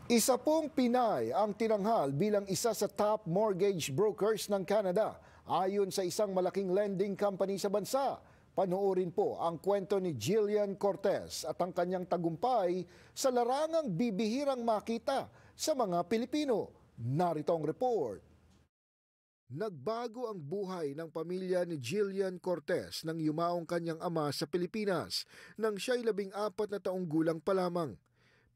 Isa pong Pinay ang tinanghal bilang isa sa top mortgage brokers ng Canada ayon sa isang malaking lending company sa bansa. Panoorin po ang kwento ni Jillian Cortez at ang kanyang tagumpay sa larangang bibihirang makita sa mga Pilipino. Narito ang report. Nagbago ang buhay ng pamilya ni Jillian Cortez nang yumaong kanyang ama sa Pilipinas nang siya'y 14 na taong gulang pa lamang.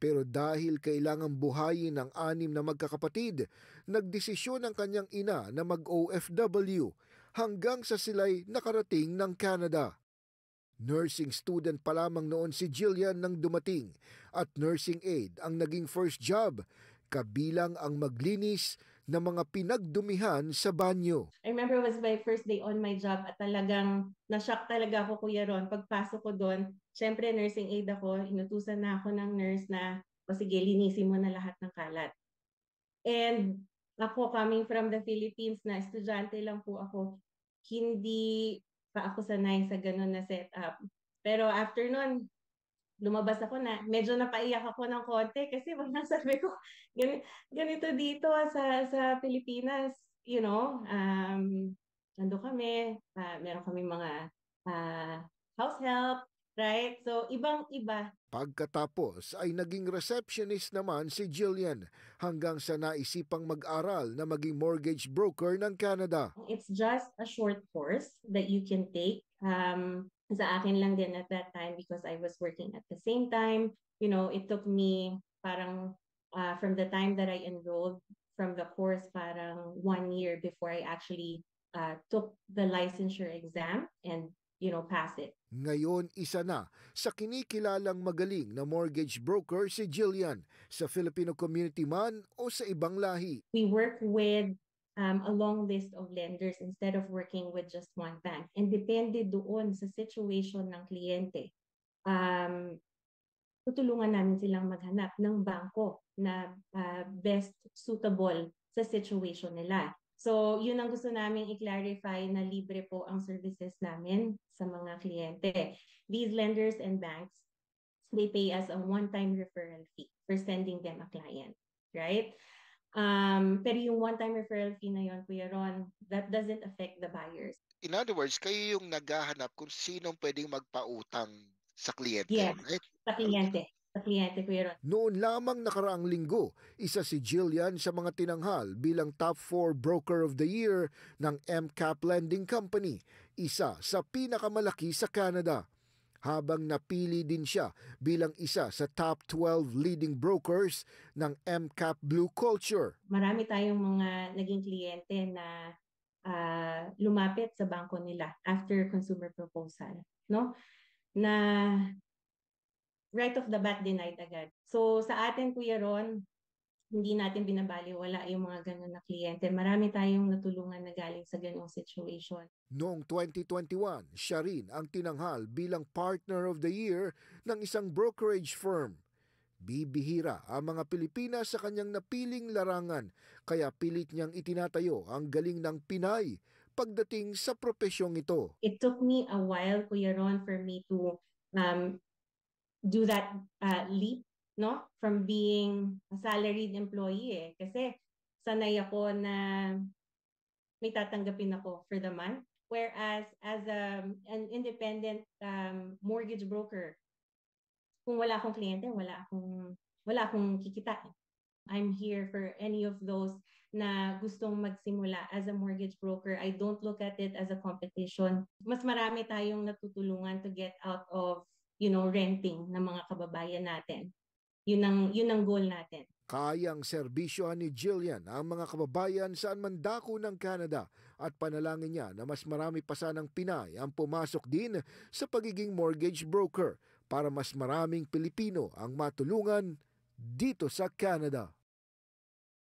Pero dahil kailangang buhayin ng 6 na magkakapatid, nagdesisyon ang kanyang ina na mag-OFW hanggang sa sila'y nakarating ng Canada. Nursing student pa lamang noon si Jillian nang dumating at nursing aide ang naging first job, kabilang ang maglinis ng mga pinagdumihan sa banyo. I remember it was my first day on my job at talagang na-shock talaga ako, Kuya Ron. Pagpasok ko doon, syempre nursing aide ako, inutusan na ako ng nurse na, o sige, linisin mo na lahat ng kalat. And ako, coming from the Philippines na estudyante lang po ako, hindi pa ako sanay sa ganun na setup. Pero after nun, lumabas ako na medyo napaiyak ako ng konti kasi parang sabi ko ganito dito sa Pilipinas, you know, nando kami, meron kami mga house help, right? So ibang-iba. Pagkatapos ay naging receptionist naman si Jillian hanggang sa naisipang mag-aral na maging mortgage broker ng Canada. It's just a short course that you can take. Sa akin lang din at that time because I was working at the same time. You know, it took me parang from the time that I enrolled from the course parang 1 year before I actually took the licensure exam and, you know, pass it. Ngayon, isa na sa kinikilalang magaling na mortgage broker si Jillian sa Filipino community man o sa ibang lahi. We work with a long list of lenders instead of working with just one bank. And depende doon sa situation ng kliyente. Tutulungan namin silang maghanap ng bangko na best suitable sa situation nila. So, yun ang gusto namin i-clarify na libre po ang services namin sa mga kliyente. These lenders and banks, they pay us a one-time referral fee for sending them a client, right? Pero yung one-time referral fee na yun, Kuya Ron, that doesn't affect the buyers. In other words, kayo yung naghahanap kung sinong pwedeng magpautang sa kliyente, Yes, right? sa kliyente. Sa kliyente, Kuya Ron. Noon lamang nakaraang linggo, isa si Jillian sa mga tinanghal bilang top 4 broker of the year ng MCAP Lending Company, isa sa pinakamalaki sa Canada. Habang napili din siya bilang isa sa top 12 leading brokers ng MCAP Blue Culture. Marami tayong mga naging kliyente na lumapit sa bangko nila after consumer proposal, no? Na right off the bat denied agad. So sa atin, Kuya Ron, hindi natin binabaliwala yung mga ganun na kliyente. Marami tayong natulungan na galing sa ganung situation. Noong 2021, siya rin ang tinanghal bilang Partner of the Year ng isang brokerage firm. Bibihira ang mga Pilipina sa kanyang napiling larangan, kaya pilit niyang itinatayo ang galing ng Pinay pagdating sa profesyong ito. It took me a while, Kuya Ron, for me to do that leap, no? From being a salaried employee kasi sanay ako na may tatanggapin ako for the month. Whereas as an independent mortgage broker, kung wala akong kliyente, wala akong kikitain. I'm here for any of those na gustong magsimula as a mortgage broker. I don't look at it as a competition. Mas marami tayong natutulungan to get out of, you know, renting ng mga kababayan natin. Yun ang goal natin. Kayang serbisyohan ni Jillian ang mga kababayan saan man dako ng Canada at panalangin niya na mas marami pa sanang Pinay ang pumasok din sa pagiging mortgage broker para mas maraming Pilipino ang matulungan dito sa Canada.